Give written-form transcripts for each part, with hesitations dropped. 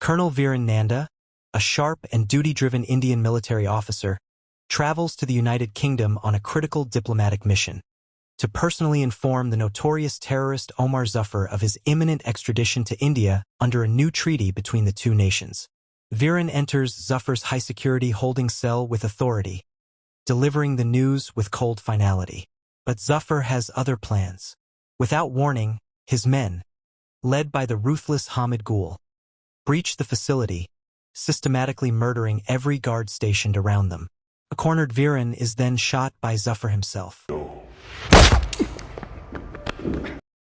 Colonel Viren Nanda, a sharp and duty-driven Indian military officer, travels to the United Kingdom on a critical diplomatic mission to personally inform the notorious terrorist Omar Zafar of his imminent extradition to India under a new treaty between the two nations. Viren enters Zafar's high-security holding cell with authority, delivering the news with cold finality. But Zafar has other plans. Without warning, his men, led by the ruthless Hamid Gul, breach the facility, systematically murdering every guard stationed around them. A cornered Viren is then shot by Zafar himself.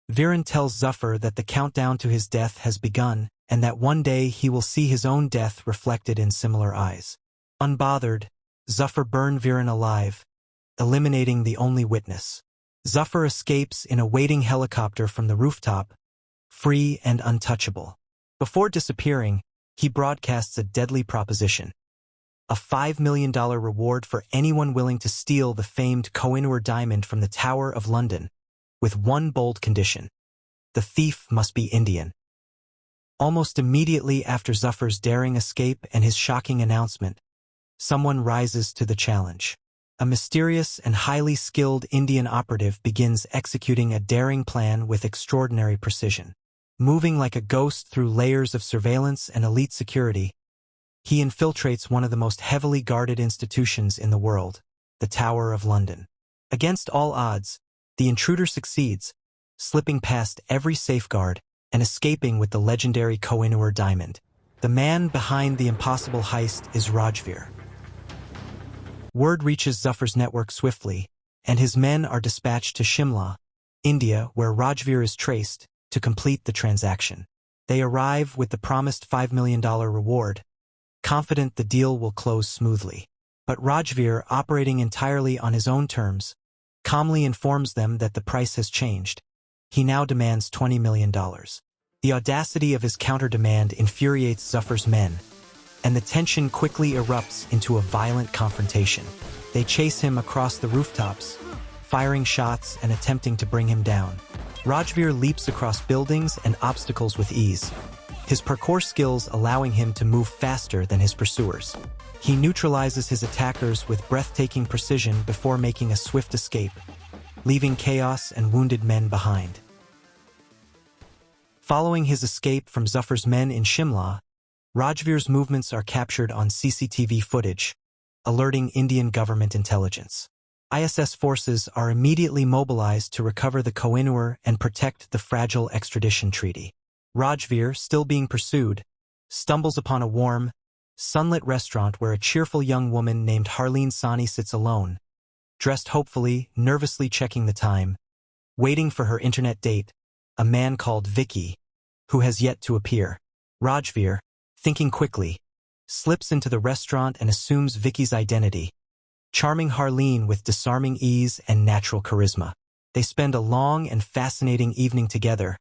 Viren tells Zafar that the countdown to his death has begun and that one day he will see his own death reflected in similar eyes. Unbothered, Zafar burns Viren alive, eliminating the only witness. Zafar escapes in a waiting helicopter from the rooftop, free and untouchable. Before disappearing, he broadcasts a deadly proposition: a $5 million reward for anyone willing to steal the famed Koh-i-Noor diamond from the Tower of London, with one bold condition: the thief must be Indian. Almost immediately after Zafar's daring escape and his shocking announcement, someone rises to the challenge. A mysterious and highly skilled Indian operative begins executing a daring plan with extraordinary precision. Moving like a ghost through layers of surveillance and elite security, he infiltrates one of the most heavily guarded institutions in the world, the Tower of London. Against all odds, the intruder succeeds, slipping past every safeguard and escaping with the legendary Koh-i-Noor diamond. The man behind the impossible heist is Rajveer. Word reaches Zafar's network swiftly, and his men are dispatched to Shimla, India, where Rajveer is traced, to complete the transaction. They arrive with the promised $5 million reward, confident the deal will close smoothly. But Rajveer, operating entirely on his own terms, calmly informs them that the price has changed. He now demands $20 million. The audacity of his counter-demand infuriates Zafar's men, and the tension quickly erupts into a violent confrontation. They chase him across the rooftops, firing shots and attempting to bring him down. Rajveer leaps across buildings and obstacles with ease, his parkour skills allowing him to move faster than his pursuers. He neutralizes his attackers with breathtaking precision before making a swift escape, leaving chaos and wounded men behind. Following his escape from Zafar's men in Shimla, Rajveer's movements are captured on CCTV footage, alerting Indian government intelligence. ISS forces are immediately mobilized to recover the Koh-i-Noor and protect the fragile extradition treaty. Rajveer, still being pursued, stumbles upon a warm, sunlit restaurant where a cheerful young woman named Harleen Sani sits alone, dressed hopefully, nervously checking the time, waiting for her internet date, a man called Vicky, who has yet to appear. Rajveer, thinking quickly, slips into the restaurant and assumes Vicky's identity, charming Harleen with disarming ease and natural charisma. They spend a long and fascinating evening together,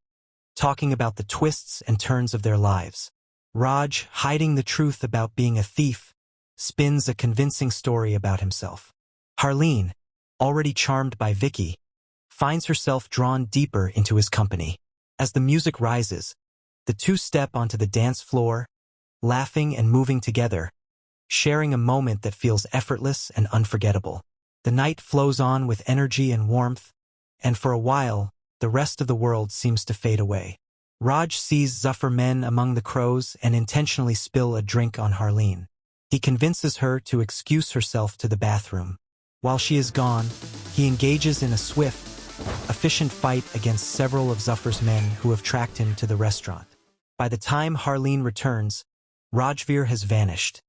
talking about the twists and turns of their lives. Raj, hiding the truth about being a thief, spins a convincing story about himself. Harleen, already charmed by Vicky, finds herself drawn deeper into his company. As the music rises, the two step onto the dance floor, laughing and moving together, sharing a moment that feels effortless and unforgettable. The night flows on with energy and warmth, and for a while, the rest of the world seems to fade away. Raj sees Zafar men among the crows and intentionally spill a drink on Harleen. He convinces her to excuse herself to the bathroom. While she is gone, he engages in a swift, efficient fight against several of Zafar's men who have tracked him to the restaurant. By the time Harleen returns, Rajveer has vanished,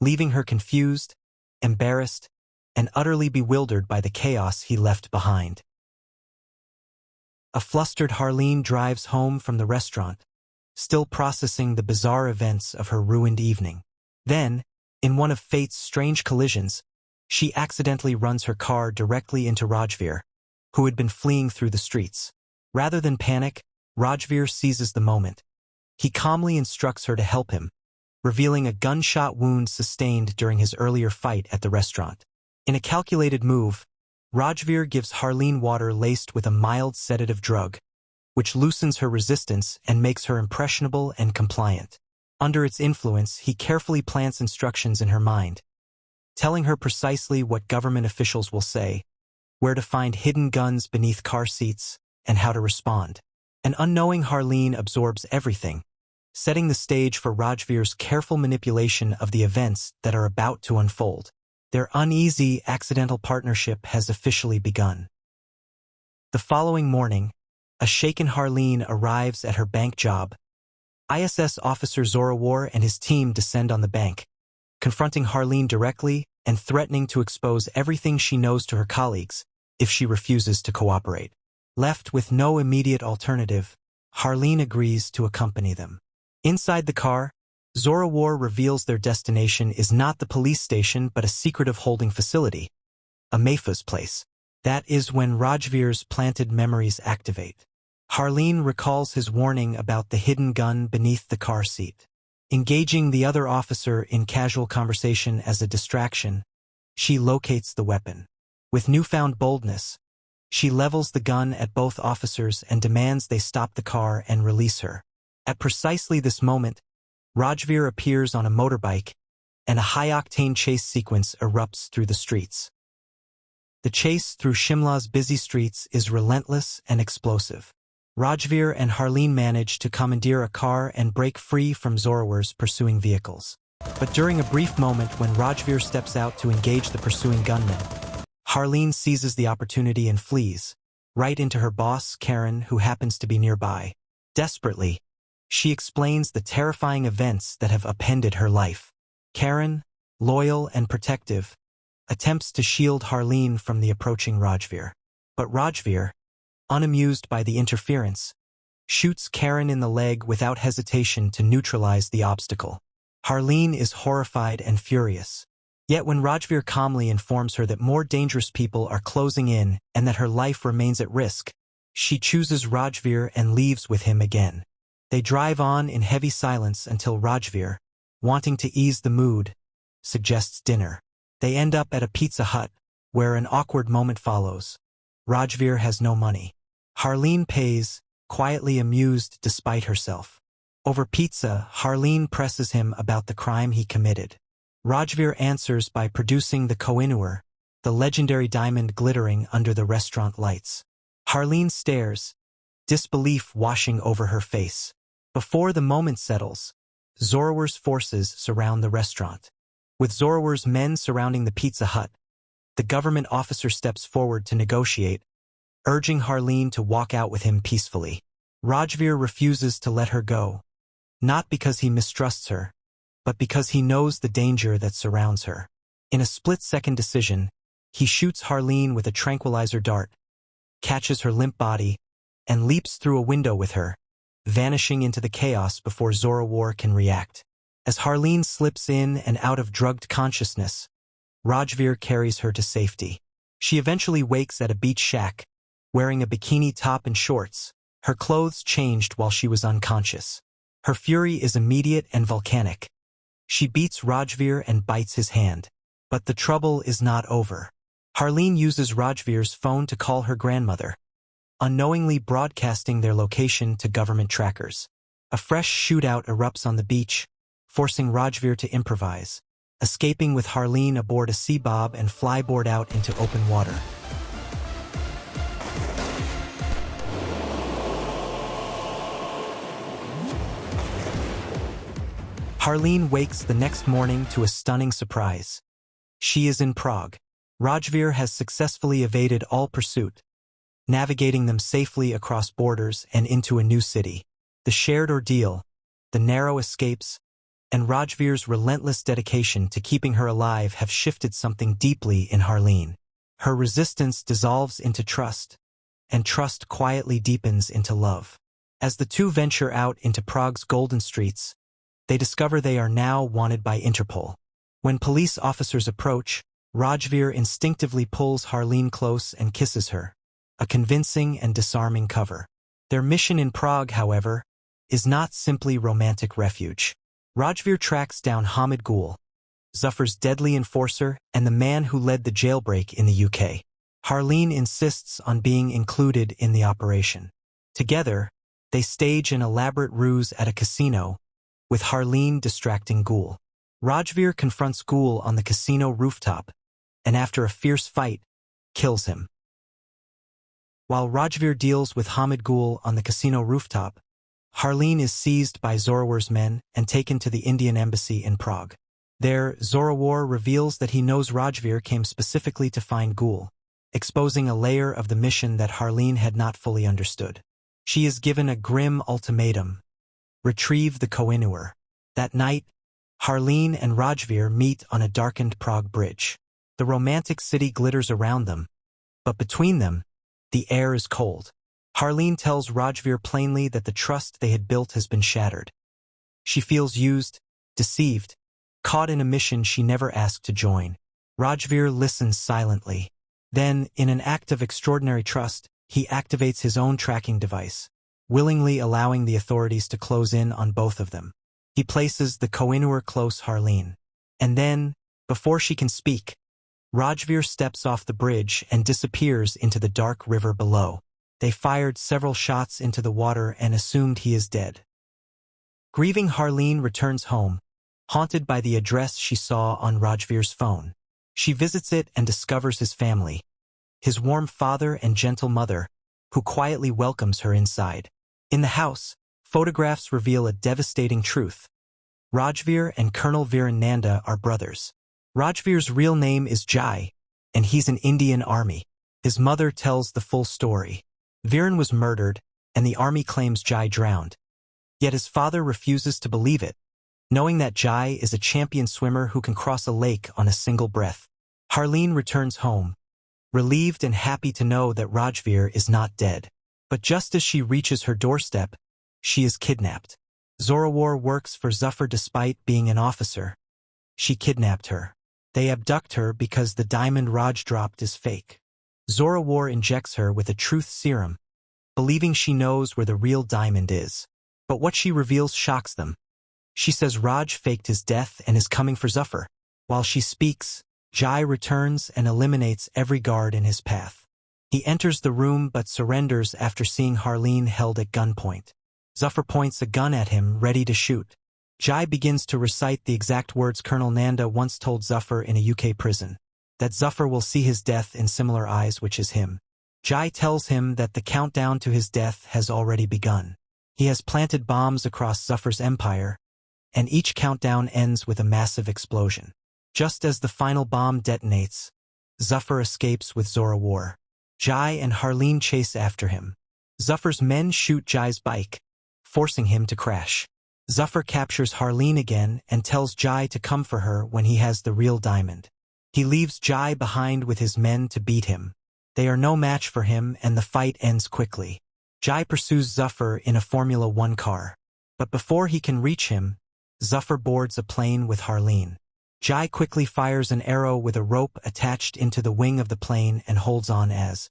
leaving her confused, embarrassed, and utterly bewildered by the chaos he left behind. A flustered Harleen drives home from the restaurant, still processing the bizarre events of her ruined evening. Then, in one of fate's strange collisions, she accidentally runs her car directly into Rajveer, who had been fleeing through the streets. Rather than panic, Rajveer seizes the moment. He calmly instructs her to help him, revealing a gunshot wound sustained during his earlier fight at the restaurant. In a calculated move, Rajveer gives Harleen water laced with a mild sedative drug, which loosens her resistance and makes her impressionable and compliant. Under its influence, he carefully plants instructions in her mind, telling her precisely what government officials will say, where to find hidden guns beneath car seats, and how to respond. An unknowing Harleen absorbs everything, setting the stage for Rajveer's careful manipulation of the events that are about to unfold. Their uneasy, accidental partnership has officially begun. The following morning, a shaken Harleen arrives at her bank job. ISS officer Zorawar and his team descend on the bank, confronting Harleen directly and threatening to expose everything she knows to her colleagues if she refuses to cooperate. Left with no immediate alternative, Harleen agrees to accompany them. Inside the car, Zorawar reveals their destination is not the police station but a secretive holding facility, a Maifa's place. That is when Rajveer's planted memories activate. Harleen recalls his warning about the hidden gun beneath the car seat. Engaging the other officer in casual conversation as a distraction, she locates the weapon. With newfound boldness, she levels the gun at both officers and demands they stop the car and release her. At precisely this moment, Rajveer appears on a motorbike, and a high-octane chase sequence erupts through the streets. The chase through Shimla's busy streets is relentless and explosive. Rajveer and Harleen manage to commandeer a car and break free from Zorawar's pursuing vehicles. But during a brief moment when Rajveer steps out to engage the pursuing gunman, Harleen seizes the opportunity and flees, right into her boss, Karen, who happens to be nearby. Desperately, she explains the terrifying events that have upended her life. Karen, loyal and protective, attempts to shield Harleen from the approaching Rajveer. But Rajveer, unamused by the interference, shoots Karen in the leg without hesitation to neutralize the obstacle. Harleen is horrified and furious. Yet when Rajveer calmly informs her that more dangerous people are closing in and that her life remains at risk, she chooses Rajveer and leaves with him again. They drive on in heavy silence until Rajveer, wanting to ease the mood, suggests dinner. They end up at a Pizza Hut, where an awkward moment follows. Rajveer has no money. Harleen pays, quietly amused despite herself. Over pizza, Harleen presses him about the crime he committed. Rajveer answers by producing the Koh-i-Noor, the legendary diamond glittering under the restaurant lights. Harleen stares, disbelief washing over her face. Before the moment settles, Zorawar's forces surround the restaurant. With Zorawar's men surrounding the Pizza Hut, the government officer steps forward to negotiate, urging Harleen to walk out with him peacefully. Rajveer refuses to let her go, not because he mistrusts her, but because he knows the danger that surrounds her. In a split-second decision, he shoots Harleen with a tranquilizer dart, catches her limp body, and leaps through a window with her, vanishing into the chaos before Zorawar can react. As Harleen slips in and out of drugged consciousness, Rajveer carries her to safety. She eventually wakes at a beach shack, wearing a bikini top and shorts, her clothes changed while she was unconscious. Her fury is immediate and volcanic. She beats Rajveer and bites his hand. But the trouble is not over. Harleen uses Rajveer's phone to call her grandmother, unknowingly broadcasting their location to government trackers. A fresh shootout erupts on the beach, forcing Rajveer to improvise, escaping with Harleen aboard a sea bob and flyboard out into open water. Harleen wakes the next morning to a stunning surprise. She is in Prague. Rajveer has successfully evaded all pursuit, navigating them safely across borders and into a new city. The shared ordeal, the narrow escapes, and Rajveer's relentless dedication to keeping her alive have shifted something deeply in Harleen. Her resistance dissolves into trust, and trust quietly deepens into love. As the two venture out into Prague's golden streets, they discover they are now wanted by Interpol. When police officers approach, Rajveer instinctively pulls Harleen close and kisses her, a convincing and disarming cover. Their mission in Prague, however, is not simply romantic refuge. Rajveer tracks down Hamid Gul, Zaffar's deadly enforcer and the man who led the jailbreak in the UK. Harleen insists on being included in the operation. Together, they stage an elaborate ruse at a casino, with Harleen distracting Ghoul. Rajveer confronts Ghoul on the casino rooftop, and after a fierce fight, kills him. While Rajveer deals with Hamid Ghoul on the casino rooftop, Harleen is seized by Zorawar's men and taken to the Indian embassy in Prague. There, Zorawar reveals that he knows Rajveer came specifically to find Ghoul, exposing a layer of the mission that Harleen had not fully understood. She is given a grim ultimatum: retrieve the Koh-i-Noor. That night, Harleen and Rajveer meet on a darkened Prague bridge. The romantic city glitters around them, but between them, the air is cold. Harleen tells Rajveer plainly that the trust they had built has been shattered. She feels used, deceived, caught in a mission she never asked to join. Rajveer listens silently. Then, in an act of extraordinary trust, he activates his own tracking device, willingly allowing the authorities to close in on both of them. He places the Koh-i-Noor close Harleen. And then, before she can speak, Rajveer steps off the bridge and disappears into the dark river below. They fired several shots into the water and assumed he is dead. Grieving Harleen returns home, haunted by the address she saw on Rajveer's phone. She visits it and discovers his family, his warm father and gentle mother, who quietly welcomes her inside. In the house, photographs reveal a devastating truth. Rajveer and Colonel Viren Nanda are brothers. Rajveer's real name is Jai, and he's in Indian Army. His mother tells the full story. Viren was murdered, and the army claims Jai drowned. Yet his father refuses to believe it, knowing that Jai is a champion swimmer who can cross a lake on a single breath. Harleen returns home, relieved and happy to know that Rajveer is not dead. But just as she reaches her doorstep, she is kidnapped. Zorawar works for Zafar despite being an officer. She kidnapped her. They abduct her because the diamond Raj dropped is fake. Zorawar injects her with a truth serum, believing she knows where the real diamond is. But what she reveals shocks them. She says Raj faked his death and is coming for Zafar. While she speaks, Jai returns and eliminates every guard in his path. He enters the room but surrenders after seeing Harleen held at gunpoint. Zafar points a gun at him, ready to shoot. Jai begins to recite the exact words Colonel Nanda once told Zafar in a UK prison, that Zafar will see his death in similar eyes, which is him. Jai tells him that the countdown to his death has already begun. He has planted bombs across Zafar's empire, and each countdown ends with a massive explosion. Just as the final bomb detonates, Zafar escapes with Zorawar. Jai and Harleen chase after him. Zafar's men shoot Jai's bike, forcing him to crash. Zafar captures Harleen again and tells Jai to come for her when he has the real diamond. He leaves Jai behind with his men to beat him. They are no match for him and the fight ends quickly. Jai pursues Zafar in a Formula 1 car. But before he can reach him, Zafar boards a plane with Harleen. Jai quickly fires an arrow with a rope attached into the wing of the plane and holds on as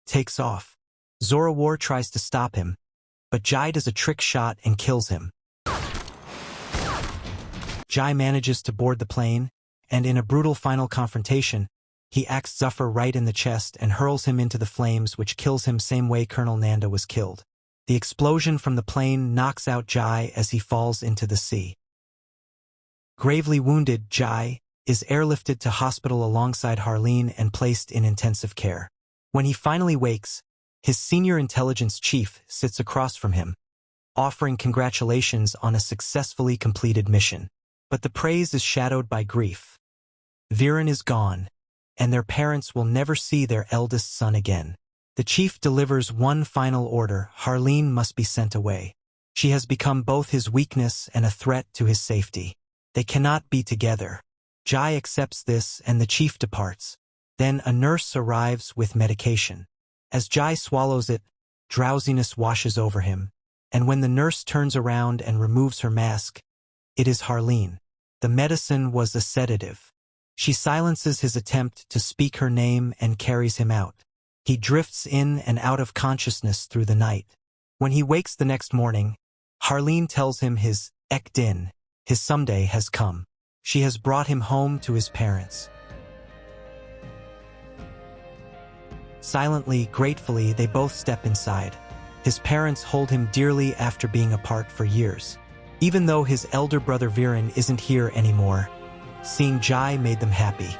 takes off. Zorawar tries to stop him, but Jai does a trick shot and kills him. Jai manages to board the plane, and in a brutal final confrontation, he axes Zafar right in the chest and hurls him into the flames, which kills him same way Colonel Nanda was killed. The explosion from the plane knocks out Jai as he falls into the sea. Gravely wounded, Jai is airlifted to hospital alongside Harleen and placed in intensive care. When he finally wakes, his senior intelligence chief sits across from him, offering congratulations on a successfully completed mission. But the praise is shadowed by grief. Viren is gone, and their parents will never see their eldest son again. The chief delivers one final order: Harleen must be sent away. She has become both his weakness and a threat to his safety. They cannot be together. Jai accepts this and the chief departs. Then a nurse arrives with medication. As Jai swallows it, drowsiness washes over him, and when the nurse turns around and removes her mask, it is Harleen. The medicine was a sedative. She silences his attempt to speak her name and carries him out. He drifts in and out of consciousness through the night. When he wakes the next morning, Harleen tells him his ek din, his someday, has come. She has brought him home to his parents. Silently, gratefully, they both step inside. His parents hold him dearly after being apart for years. Even though his elder brother Viren isn't here anymore, seeing Jai made them happy.